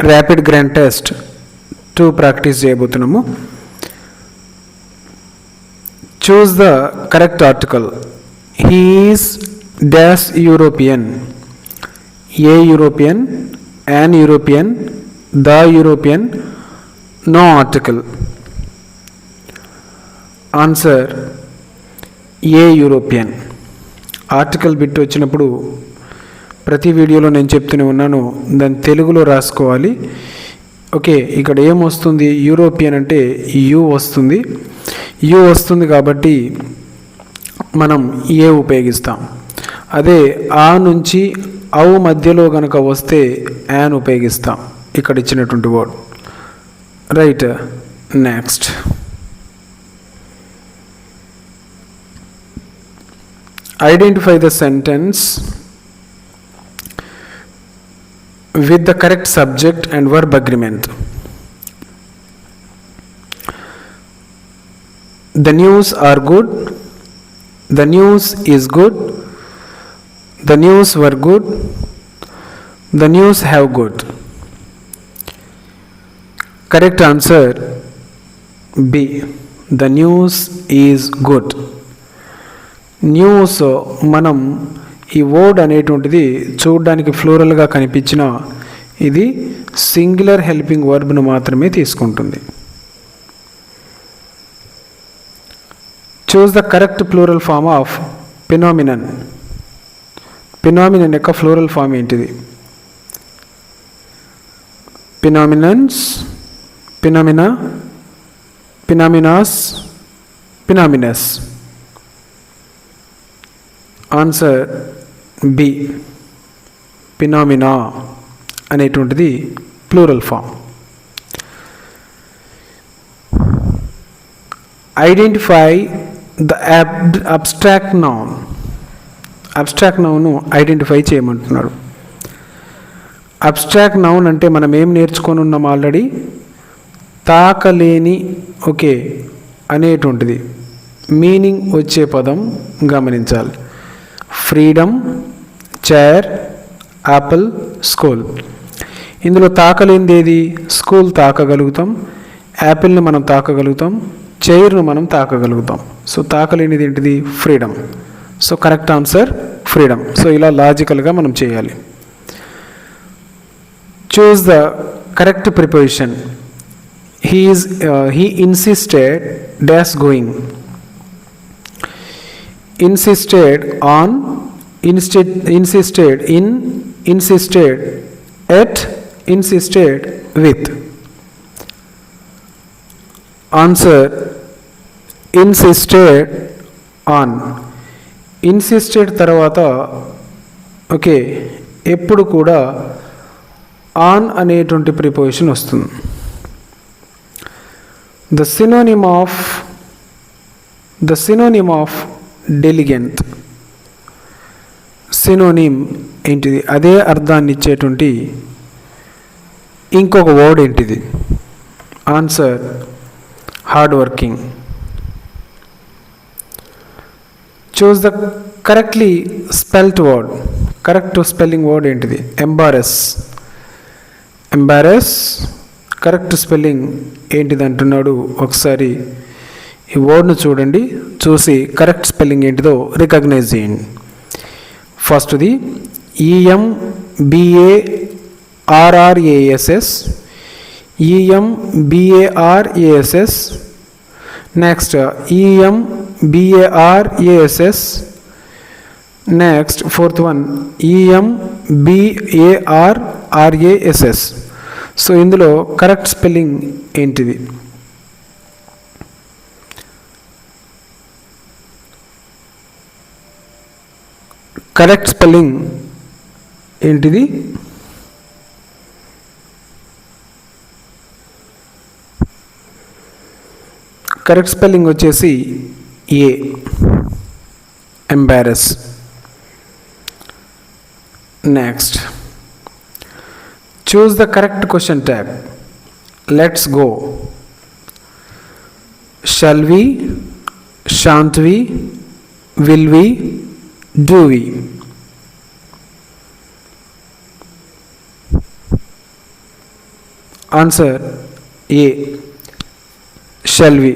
Rapid grand test 2 practice చేయబోతున్నాము. Choose the correct article. He is dash European. A European, an European, the European, no article. Answer a European. Article bit వచ్చినప్పుడు ప్రతి వీడియోలో నేను చెప్తూనే ఉన్నాను, దాన్ని తెలుగులో రాసుకోవాలి. ఓకే, ఇక్కడ ఏమొస్తుంది? యూరోపియన్ అంటే యు వస్తుంది. యు వస్తుంది కాబట్టి మనం ఏ ఉపయోగిస్తాం. అదే ఆ నుంచి ఔ మధ్యలో కనుక వస్తే యాన్ ఉపయోగిస్తాం, ఇక్కడ ఇచ్చినటువంటి word. Right, next. Identify the sentence with the correct subject and verb agreement. The news are good. The news is good. The news were good. The news have good. Correct answer B. The news is good. News మనం ఈ word అనేటువంటిది చూడడానికి ఫ్లోరల్గా కనిపించిన ఇది singular helping వర్బ్ను మాత్రమే తీసుకుంటుంది. Choose the correct plural form of phenomenon. Phenomenon యొక్క ఫ్లోరల్ ఫామ్ ఏంటిది? Phenomenons, phenomena, phenomenas, phenomenus. Answer B. Phenomena అనేటువంటిది plural form. Identify the abstract noun. Abstract నౌన్ను ఐడెంటిఫై చేయమంటున్నాడు. అబ్స్ట్రాక్ట్ నౌన్ అంటే మనం ఏం నేర్చుకొని ఉన్నాం ఆల్రెడీ? తాకలేని, ఓకే, అనేటువంటిది మీనింగ్ వచ్చే పదం గమనించాలి. Freedom, chair, apple, school. ఇందులో తాకలేనిది ఏది? స్కూల్ తాకగలుగుతాం, యాపిల్ని మనం తాకగలుగుతాం, చైర్ను మనం తాకగలుగుతాం. సో తాకలేనిది ఏంటిది? Freedom. So correct answer freedom. So ఇలా లాజికల్గా మనం చేయాలి. చూస్ the correct preposition. He insisted dash going. Insisted on, insisted in, insisted at, insisted with. Answer insisted on. Insisted తర్వాత ఓకే ఎప్పుడు కూడా ఆన్ అనేటువంటి ప్రిపోజిషన్ వస్తుంది. The synonym of డెలిగెంట్. సినోనిమ్ ఏంటిది? అదే అర్థాన్ని ఇచ్చేటువంటి ఇంకొక వర్డ్ ఏంటిది? Answer hard working. Choose the correctly spelt word. Correct spelling word ఏంటిది? ఎంబారెస్. ఎంబారెస్ కరెక్ట్ స్పెల్లింగ్ ఏంటిది అంటున్నాడు. ఒకసారి ఈ వర్డ్ను చూడండి, చూసి కరెక్ట్ స్పెల్లింగ్ ఏంటిదో రికగ్నైజ్ చేయండి. ఫస్ట్ది EMBARRASS, EMBARASS. Next EMBARASS. Next fourth one EMBARRASS. So ఇందులో కరెక్ట్ స్పెల్లింగ్ ఏంటిది? కరెక్ట్ స్పెల్లింగ్ ఏంటిది? కరెక్ట్ స్పెల్లింగ్ వచ్చేసి A, embarrass. Next, choose the correct question tag. Let's go. Shall we, shan't we, will we, do we. Answer A shall we.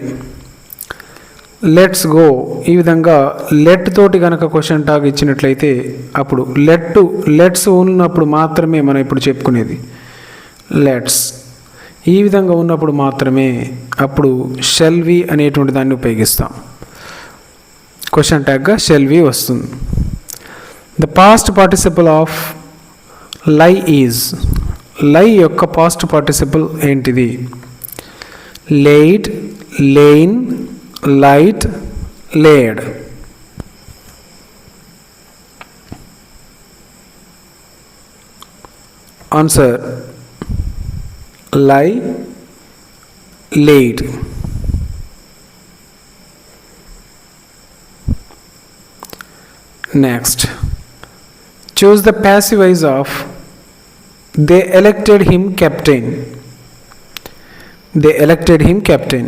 Let's go. ఈ విధంగా let తోటి కనుక question tag ఇచ్చినట్లయితే అప్పుడు let's ఉన్నప్పుడు మాత్రమే మనం ఇప్పుడు చెప్పుకునేది లెట్స్. ఈ విధంగా ఉన్నప్పుడు మాత్రమే అప్పుడు షెల్ వి అనేటువంటి దాన్ని ఉపయోగిస్తాం. క్వశ్చన్ ట్యాగ్గా షెల్ వి వస్తుంది. The past participle of lie is. Lie యొక్క పాస్ట్ పార్టిసిపల్ ఏంటిది? Laid, lain, light, laid. Answer lie, laid. Next, choose the passive voice of they elected him captain. They elected him captain.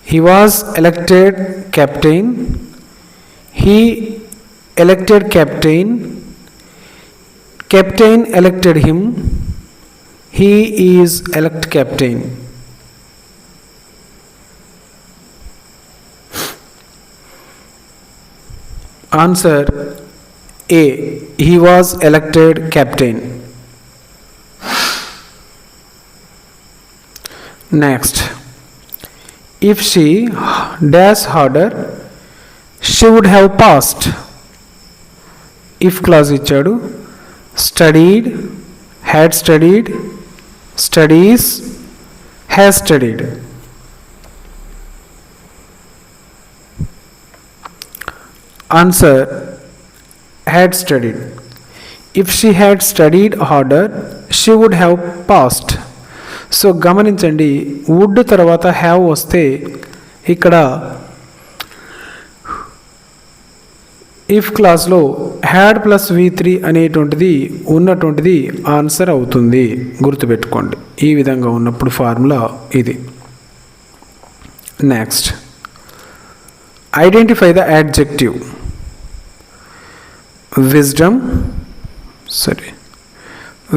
He was elected captain. He elected captain. Captain elected him. He is elect captain. Answer A. He was elected captain. Next, if she dash harder, she would have passed. If clause ఇచ్చాడు. Studied, had studied, studies, has studied. Answer had studied. If she had studied harder, she would have passed. So గమనించండి, would తర్వాత have వస్తే ఇక్కడ if క్లాస్లో had plus V3 అనేటువంటిది ఉన్నటువంటిది answer అవుతుంది. గుర్తుపెట్టుకోండి, ఈ విధంగా ఉన్నప్పుడు ఫార్ములా ఇది. Next, identify the adjective.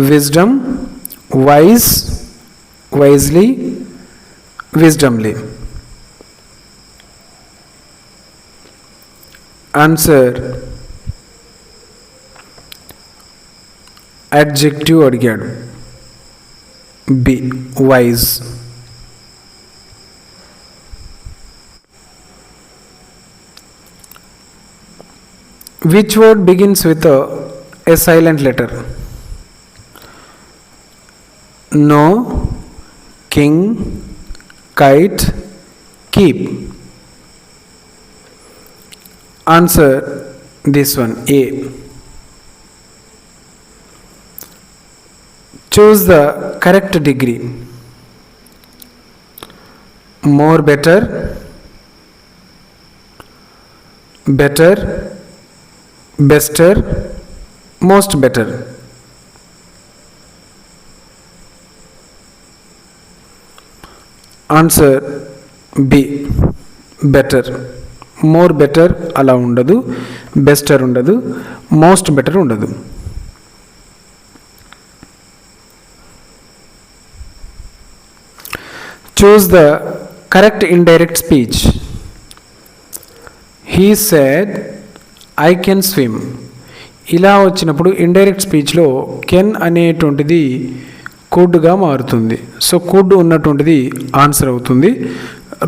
wisdom, wise, wisely, wisdomly. Answer adjective అడిగాడు. B. wise. Which word begins with a silent letter? No, king, kite, keep. Answer this one, A. Choose the correct degree. More better, better, bester, most better. Answer B. better. More better అలా ఉండదు, బెస్టర్ ఉండదు, most better ఉండదు. Choose the correct indirect speech. He said I can swim. ఇలా వచ్చినప్పుడు indirect స్పీచ్లో can అనేటువంటిది కుడ్గా మారుతుంది. So could ఉన్నటువంటిది answer అవుతుంది.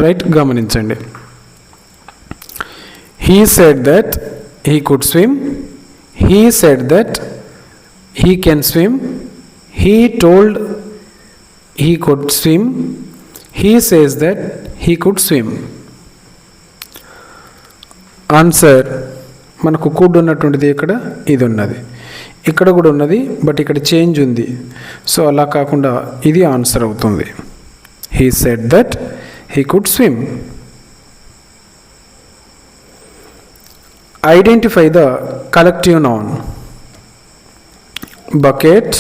రైట్, గమనించండి. He said that he could swim. He said that he can swim. He told he could swim. He says that he could swim. Answer మనకు could ఉన్నటువంటిది ఇక్కడ ఇది ఉన్నది, ఇక్కడ కూడా ఉన్నది, బట్ ఇక్కడ చేంజ్ ఉంది. సో అలా కాకుండా ఇది ఆన్సర్ అవుతుంది. He said that he could swim. Identify the collective noun. Bucket,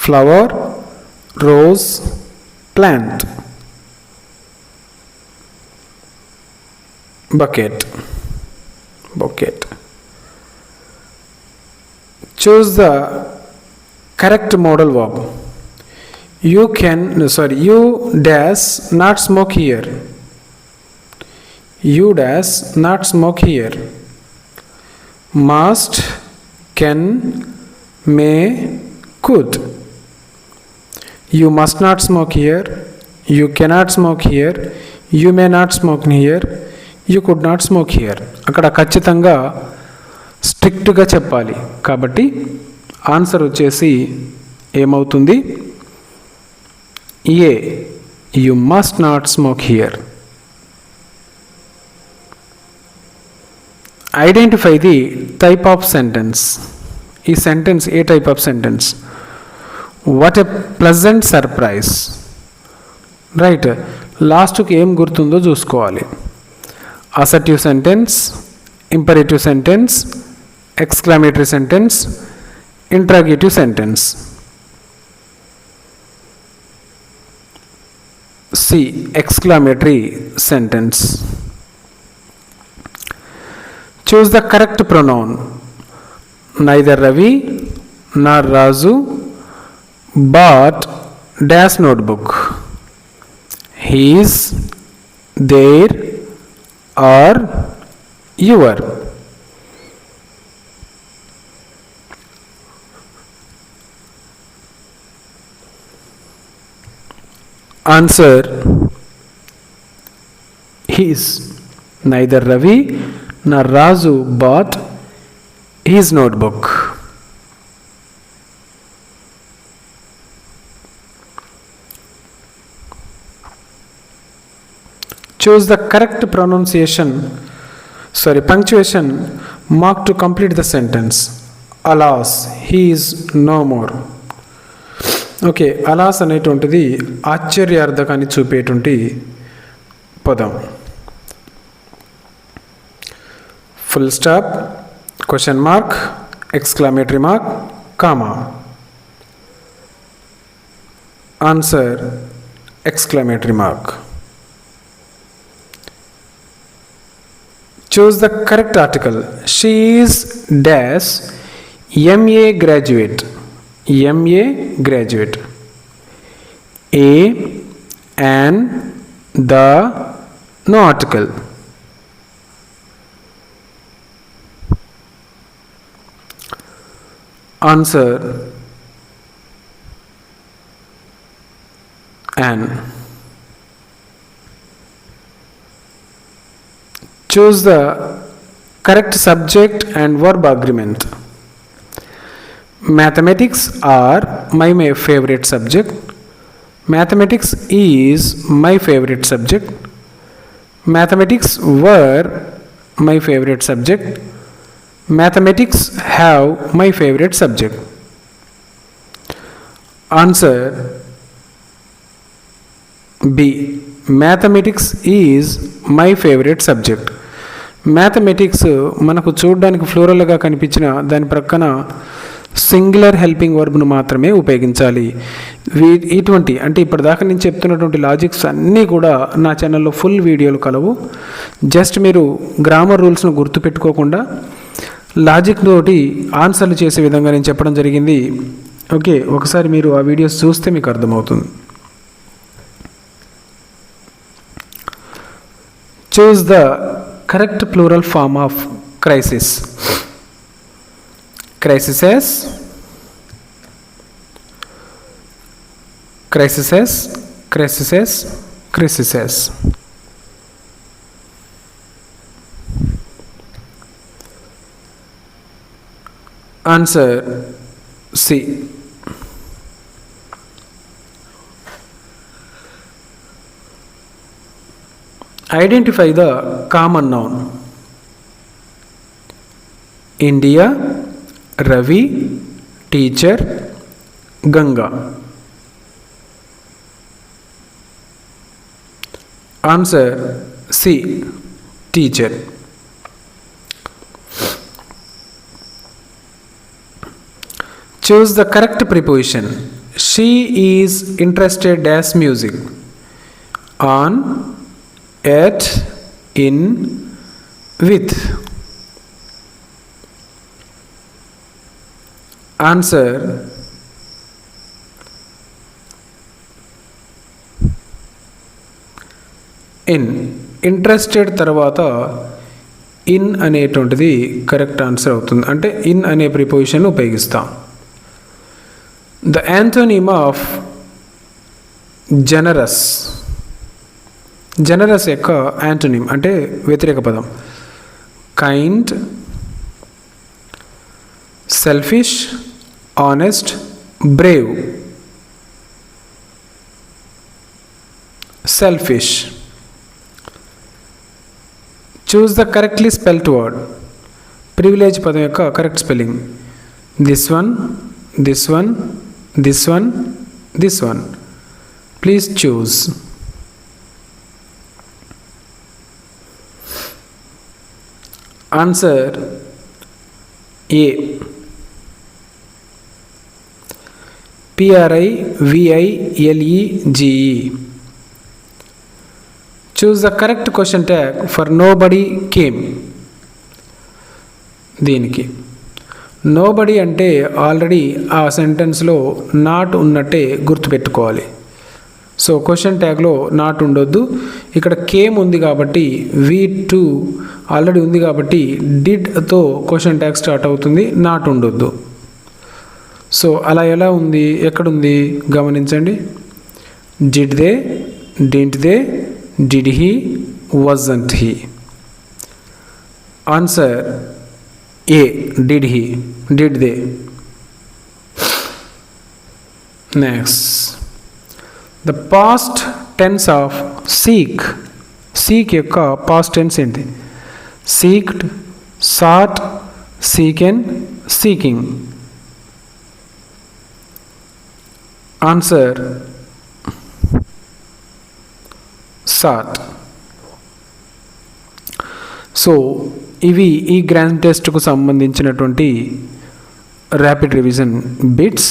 flower, rose, plant. Bucket. Choose the correct modal verb. You dash not smoke here. You dash not smoke here. Must, can, may, could. You must not smoke here. You cannot smoke here. You may not smoke here. You could not smoke here. అక్కడ ఖచ్చితంగా స్ట్రిక్ట్గా చెప్పాలి. కాబట్టి answer వచ్చేసి ఏమవుతుంది? A, you must not smoke here. Identify the type of sentence. ఈ sentence ఏ type of sentence? What a pleasant surprise. Right, లాస్ట్కి ఏం గుర్తుందో చూసుకోవాలి. Assertive sentence, imperative sentence, exclamatory sentence, interrogative sentence. C, exclamatory sentence. Choose the correct pronoun. Neither Ravi nor Raju bought dash notebook. His, their, or your. Answer: his. Neither Ravi nor Raju bought his notebook. Choose the correct punctuation mark to complete the sentence. Alas, he is no more. Okay, alas అనేటువంటిది ఆశ్చర్యార్థకాన్ని చూపేటువంటి పదం. Full stop, question mark, exclamatory mark, comma. Answer exclamatory mark. Choose the correct article. She is dash MA graduate. MA graduate. A, an, the, no article. Answer an. Choose the correct subject and verb agreement. Mathematics are my favorite subject. Mathematics is my favorite subject. Mathematics were my favorite subject. Mathematics have my favorite subject. Answer B. Mathematics is my favorite subject. Mathematics మనకు చూడడానికి ఫ్లోరల్గా కనిపించిన దాని ప్రక్కన singular helping వర్బ్ను మాత్రమే ఉపయోగించాలి. ఇటువంటి అంటే ఇప్పటిదాకా నేను చెప్తున్నటువంటి లాజిక్స్ అన్నీ కూడా నా ఛానల్లో ఫుల్ వీడియోలు కలవు. జస్ట్ మీరు గ్రామర్ రూల్స్ను గుర్తుపెట్టుకోకుండా లాజిక్ తోటి ఆన్సర్లు చేసే విధంగా నేను చెప్పడం జరిగింది. ఓకే, ఒకసారి మీరు ఆ వీడియోస్ చూస్తే మీకు అర్థమవుతుంది. Choose the correct plural form of crisis. Crises, crises, crises, crises. Answer C. Identify the common noun. India, Ravi, teacher, Ganga. Answer C. Teacher. Choose the correct preposition. She is interested as music. On, at, in, with. Answer in. Interested తర్వాత in అనేటువంటిది correct answer అవుతుంది. అంటే in అనే preposition ఉపయోగిస్తాం. The antonym of generous. Generous యొక్క antonym అంటే వ్యతిరేక పదం kind, selfish, honest, Brave. Selfish. Choose the correctly spelled word. Privilege పదం యొక్క correct spelling. This one, this one, this one, this one. Please choose. Answer A. PRIVILEGE. Choose the correct question tag for nobody came. దీనికి nobody అంటే already ఆ సెంటెన్స్లో not ఉన్నట్టే గుర్తుపెట్టుకోవాలి. So question ట్యాగ్లో not ఉండొద్దు. ఇక్కడ came ఉంది కాబట్టి V2 ఆల్రెడీ ఉంది కాబట్టి డిడ్తో క్వశ్చన్ ట్యాగ్ స్టార్ట్ అవుతుంది, నాట్ ఉండొద్దు. సో అలా ఎలా ఉంది, ఎక్కడుంది గమనించండి. Did they, didn't they, did he, wasn't he. Answer A. Did he, did they. Next the past tense of seek. Seek యొక్క పాస్ట్ టెన్స్ ఏంటి? Seeked, sought, seeken, seeking. Answer sought. So ఇవి ఈ grand టెస్ట్కు సంబంధించినటువంటి rapid revision bits.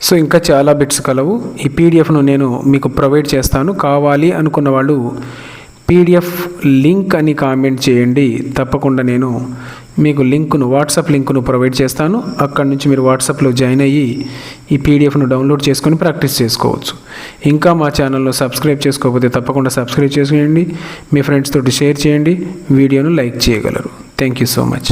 So ఇంకా చాలా bits కలవు. ఈ పీడిఎఫ్ను నేను మీకు ప్రొవైడ్ చేస్తాను. కావాలి అనుకున్న వాళ్ళు పీడిఎఫ్ లింక్ అని కామెంట్ చేయండి. తప్పకుండా నేను మీకు లింకును, వాట్సాప్ లింకును ప్రొవైడ్ చేస్తాను. అక్కడి నుంచి మీరు వాట్సాప్లో జాయిన్ అయ్యి ఈ పీడిఎఫ్ను డౌన్లోడ్ చేసుకొని ప్రాక్టీస్ చేసుకోవచ్చు. ఇంకా మా ఛానల్ను సబ్స్క్రైబ్ చేసుకోకపోతే తప్పకుండా సబ్స్క్రైబ్ చేసుకోండి. మీ ఫ్రెండ్స్ తోటి షేర్ చేయండి. వీడియోను లైక్ చేయగలరు. Thank you so much.